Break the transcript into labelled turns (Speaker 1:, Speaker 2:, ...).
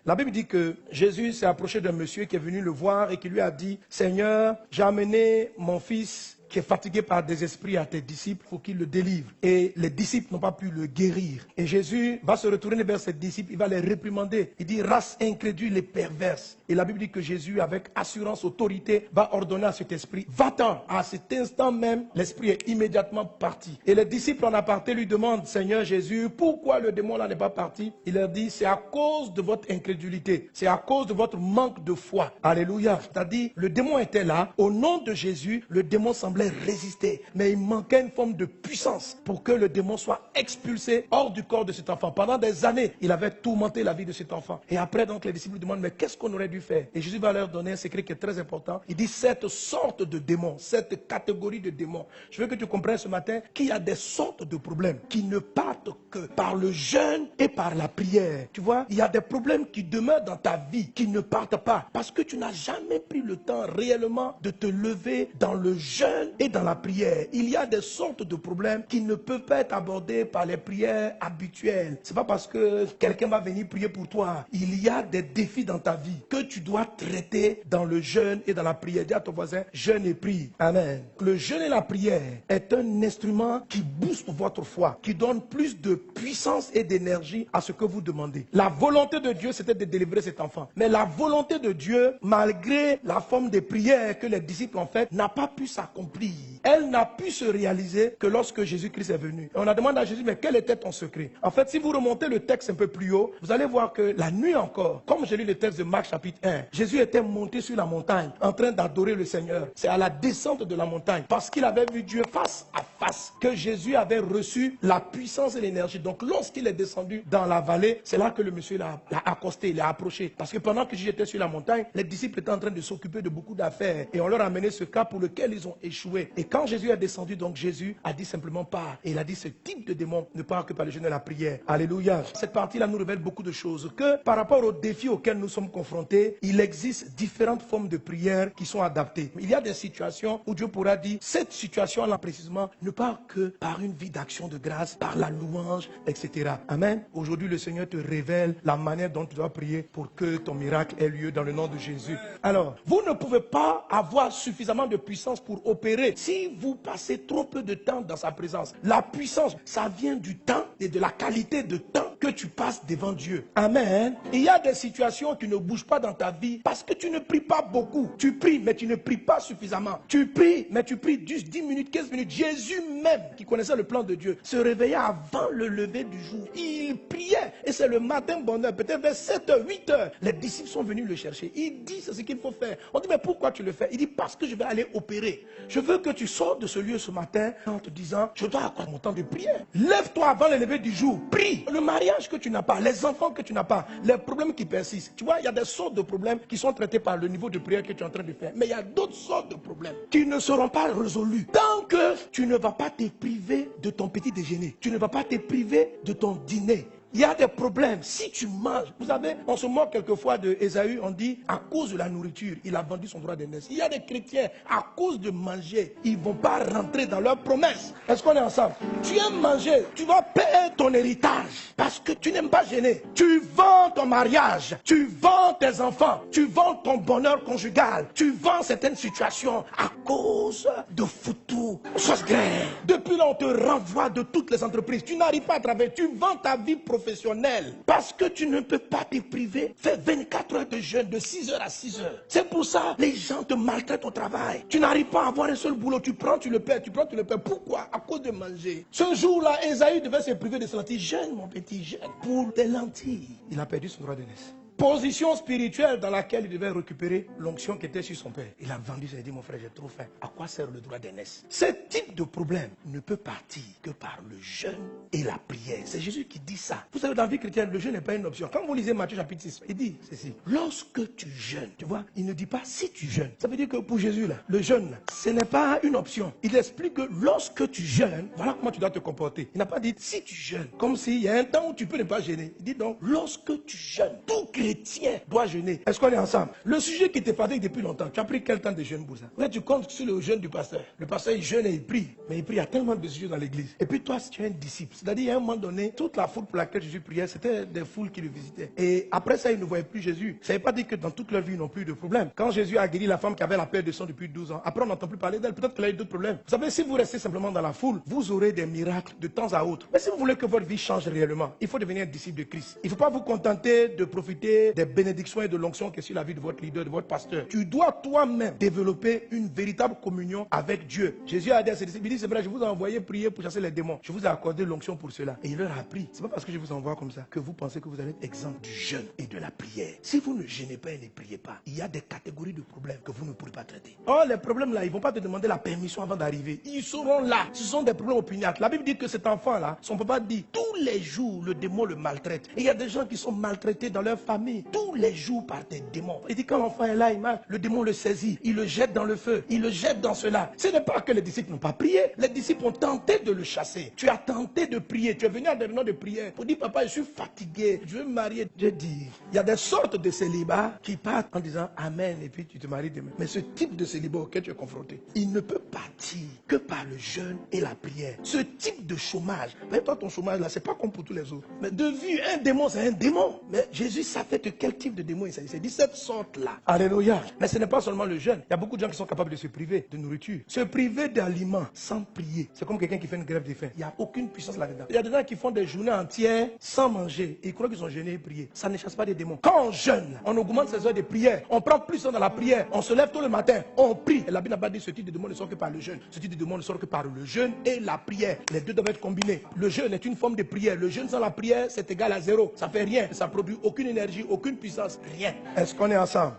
Speaker 1: La Bible dit que Jésus s'est approché d'un monsieur qui est venu le voir et qui lui a dit, Seigneur, j'ai amené mon fils qui est fatigué par des esprits à tes disciples, il faut qu'ils le délivrent. Et les disciples n'ont pas pu le guérir. Et Jésus va se retourner vers ses disciples, il va les réprimander. Il dit, race incrédule et perverse. Et la Bible dit que Jésus, avec assurance, autorité, va ordonner à cet esprit, va-t'en. À cet instant même, l'esprit est immédiatement parti. Et les disciples en aparté lui demandent, Seigneur Jésus, pourquoi le démon là n'est pas parti? Il leur dit, c'est à cause de votre incrédulité. C'est à cause de votre manque de foi. Alléluia. C'est-à-dire, le démon était là. Au nom de Jésus, le démon semblait résister, mais il manquait une forme de puissance pour que le démon soit expulsé hors du corps de cet enfant. Pendant des années, il avait tourmenté la vie de cet enfant. Et après, donc, les disciples lui demandent, mais qu'est-ce qu'on aurait dû faire? Et Jésus va leur donner un secret qui est très important. Il dit, cette sorte de démon, cette catégorie de démons, je veux que tu comprennes ce matin qu'il y a des sortes de problèmes qui ne partent que par le jeûne et par la prière. Tu vois, il y a des problèmes qui demeurent dans ta vie, qui ne partent pas, parce que tu n'as jamais pris le temps réellement de te lever dans le jeûne et dans la prière. Il y a des sortes de problèmes qui ne peuvent pas être abordés par les prières habituelles. C'est pas parce que quelqu'un va venir prier pour toi. Il y a des défis dans ta vie que tu dois traiter dans le jeûne et dans la prière. Dis à ton voisin, jeûne et prie. Amen. Le jeûne et la prière est un instrument qui booste votre foi, qui donne plus de puissance et d'énergie à ce que vous demandez. La volonté de Dieu, c'était de délivrer cet enfant. Mais la volonté de Dieu, malgré la forme des prières que les disciples ont faites, n'a pas pu s'accomplir. Elle n'a pu se réaliser que lorsque Jésus-Christ est venu. Et on a demandé à Jésus, mais quel était ton secret? En fait, si vous remontez le texte un peu plus haut, vous allez voir que la nuit encore, comme j'ai lu le texte de Marc chapitre 1, Jésus était monté sur la montagne en train d'adorer le Seigneur. C'est à la descente de la montagne, parce qu'il avait vu Dieu face à face, que Jésus avait reçu la puissance et l'énergie. Donc lorsqu'il est descendu dans la vallée, c'est là que le monsieur l'a accosté, il l'a approché. Parce que pendant que Jésus était sur la montagne, les disciples étaient en train de s'occuper de beaucoup d'affaires. Et on leur a amené ce cas pour lequel ils ont échoué. Et quand Jésus est descendu, donc Jésus a dit simplement pas. Et il a dit ce type de démon ne part que par le jeûne et la prière. Alléluia. Cette partie-là nous révèle beaucoup de choses. Que par rapport aux défis auxquels nous sommes confrontés, il existe différentes formes de prière qui sont adaptées. Il y a des situations où Dieu pourra dire, cette situation-là précisément ne part que par une vie d'action de grâce, par la louange, etc. Amen. Aujourd'hui, le Seigneur te révèle la manière dont tu dois prier pour que ton miracle ait lieu dans le nom de Jésus. Alors, vous ne pouvez pas avoir suffisamment de puissance pour opérer si vous passez trop peu de temps dans sa présence. La puissance, ça vient du temps et de la qualité de temps que tu passes devant Dieu. Amen. Il y a des situations qui ne bougent pas dans ta vie parce que tu ne pries pas beaucoup. Tu pries, mais tu ne pries pas suffisamment. Tu pries, mais tu pries juste 10 minutes, 15 minutes. Jésus même, qui connaissait le plan de Dieu, se réveillait avant le lever du jour. Il priait. Et c'est le matin bonheur, peut-être vers 7h, 8h. Les disciples sont venus le chercher. Il dit, c'est ce qu'il faut faire. On dit, mais pourquoi tu le fais? Il dit, parce que je vais aller opérer. Je veux que tu sors de ce lieu ce matin en te disant, je dois accorder mon temps de prière. Lève-toi avant le lever du jour. Prie. Le mariage que tu n'as pas, les enfants que tu n'as pas, les problèmes qui persistent. Tu vois, il y a des sortes de problèmes qui sont traités par le niveau de prière que tu es en train de faire. Mais il y a d'autres sortes de problèmes qui ne seront pas résolus tant que tu ne vas pas te priver de ton petit déjeuner. Tu ne vas pas te priver de ton dîner. Il y a des problèmes. Si tu manges, vous savez, on se moque quelquefois de Ésaü, on dit, à cause de la nourriture, il a vendu son droit d'aînesse. Il y a des chrétiens, à cause de manger, ils ne vont pas rentrer dans leurs promesses. Est-ce qu'on est ensemble? Tu aimes manger, tu vas payer ton héritage parce que tu n'aimes pas gêner. Tu vends ton mariage, tu vends tes enfants, tu vends ton bonheur conjugal, tu vends certaines situations à cause de foutu, choses grèves. Depuis là, on te renvoie de toutes les entreprises. Tu n'arrives pas à travailler, tu vends ta vie professionnelle parce que tu ne peux pas te priver. Fais 24 heures de jeûne de 6h à 6h. C'est pour ça les gens te maltraitent au travail. Tu n'arrives pas à avoir un seul boulot. Tu prends, tu le perds, tu prends, tu le perds. Pourquoi? À cause de manger. Ce jour-là, Ésaü devait se priver de ses lentilles. Jeûne, mon petit, jeûne pour des lentilles. Il a perdu son droit d'aînesse. Position spirituelle dans laquelle il devait récupérer l'onction qui était sur son père. Il a vendu, il a dit, mon frère, j'ai trop faim. À quoi sert le droit d'aînesse? Ce type de problème ne peut partir que par le jeûne et la prière. C'est Jésus qui dit ça. Vous savez, dans la vie chrétienne, le jeûne n'est pas une option. Quand vous lisez Matthieu chapitre 6, il dit ceci. Lorsque tu jeûnes, tu vois, il ne dit pas si tu jeûnes. Ça veut dire que pour Jésus, là, le jeûne, là, ce n'est pas une option. Il explique que lorsque tu jeûnes, voilà comment tu dois te comporter. Il n'a pas dit si tu jeûnes, comme s'il y a un temps où tu peux ne pas jeûner. Il dit donc, lorsque tu jeûnes, tout chrétien doit jeûner. Est-ce qu'on est ensemble? Le sujet qui te fatigue depuis longtemps, tu as pris quel temps de jeûne pour ça? Là, tu comptes sur le jeûne du pasteur. Le pasteur, il jeûne et il prie. Mais il prie, il y a tellement de sujets dans l'église. Et puis toi, si tu es un disciple, c'est-à-dire, à un moment donné, toute la foule pour laquelle Jésus priait, c'était des foules qui le visitaient. Et après ça, ils ne voyaient plus Jésus. Ça ne veut pas dire que dans toute leur vie, ils n'ont plus de problème. Quand Jésus a guéri la femme qui avait la perte de sang depuis 12 ans, après, on n'entend plus parler d'elle. Peut-être qu'elle a eu d'autres problèmes. Vous savez, si vous restez simplement dans la foule, vous aurez des miracles de temps à autre. Mais si vous voulez que votre vie change réellement, il faut devenir un disciple de Christ. Il ne faut pas vous contenter de profiter des bénédictions et de l'onction qui est sur la vie de votre leader, de votre pasteur. Tu dois toi-même développer une véritable communion avec Dieu. Jésus a dit à ses disciples, il dit, c'est vrai, je vous ai envoyé prier pour chasser les démons. Je vous ai accordé l'onction pour cela. Et il leur a appris. C'est pas parce que je vous envoie comme ça que vous pensez que vous allez être exempt du jeûne et de la prière. Si vous ne jeûnez pas et ne priez pas, il y a des catégories de problèmes que vous ne pourrez pas traiter. Oh, les problèmes là, ils ne vont pas te demander la permission avant d'arriver. Ils seront là. Ce sont des problèmes opiniâtres. La Bible dit que cet enfant-là, son papa dit, tous les jours, le démon le maltraite. Et il y a des gens qui sont maltraités dans leur famille, tous les jours par des démons. Il dit, quand l'enfant est là, le démon le saisit, il le jette dans le feu, il le jette dans cela. Ce n'est pas que les disciples n'ont pas prié. Les disciples ont tenté de le chasser. Tu as tenté de prier. Tu es venu à des réunions de prière pour dire, papa, je suis fatigué, je veux me marier. Dieu dit, il y a des sortes de célibats qui partent en disant Amen et puis tu te maries demain. Mais ce type de célibat auquel tu es confronté, il ne peut partir que par le jeûne et la prière. Ce type de chômage, mais toi ton chômage là, c'est pas comme pour tous les autres. Mais de vue, un démon, c'est un démon. Mais Jésus savait de quel type de démon il s'agissait. Il dit cette sorte-là. Alléluia. Mais ce n'est pas seulement le jeûne. Il y a beaucoup de gens qui sont capables de se priver de nourriture. Se priver d'aliments sans prier. C'est comme quelqu'un qui fait une grève de faim. Il n'y a aucune puissance là-dedans. Il y a des gens qui font des journées entières sans manger. Et ils croient qu'ils ont jeûné et prié. Ça ne chasse pas des démons. Quand on jeûne, on augmente ses heures de prière. On prend plus de temps dans la prière. On se lève tôt le matin. On prie. Et la Bible n'a pas dit ce type de démon ne sort que par le jeûne. Ce type de démon ne sort que par le jeûne et la prière. Les deux doivent être combinés. Le jeûne est une forme de prière. Le jeûne sans la prière, c'est égal à zéro. Ça fait rien. Ça produit aucune énergie, aucune puissance. Rien. Est-ce qu'on est ensemble?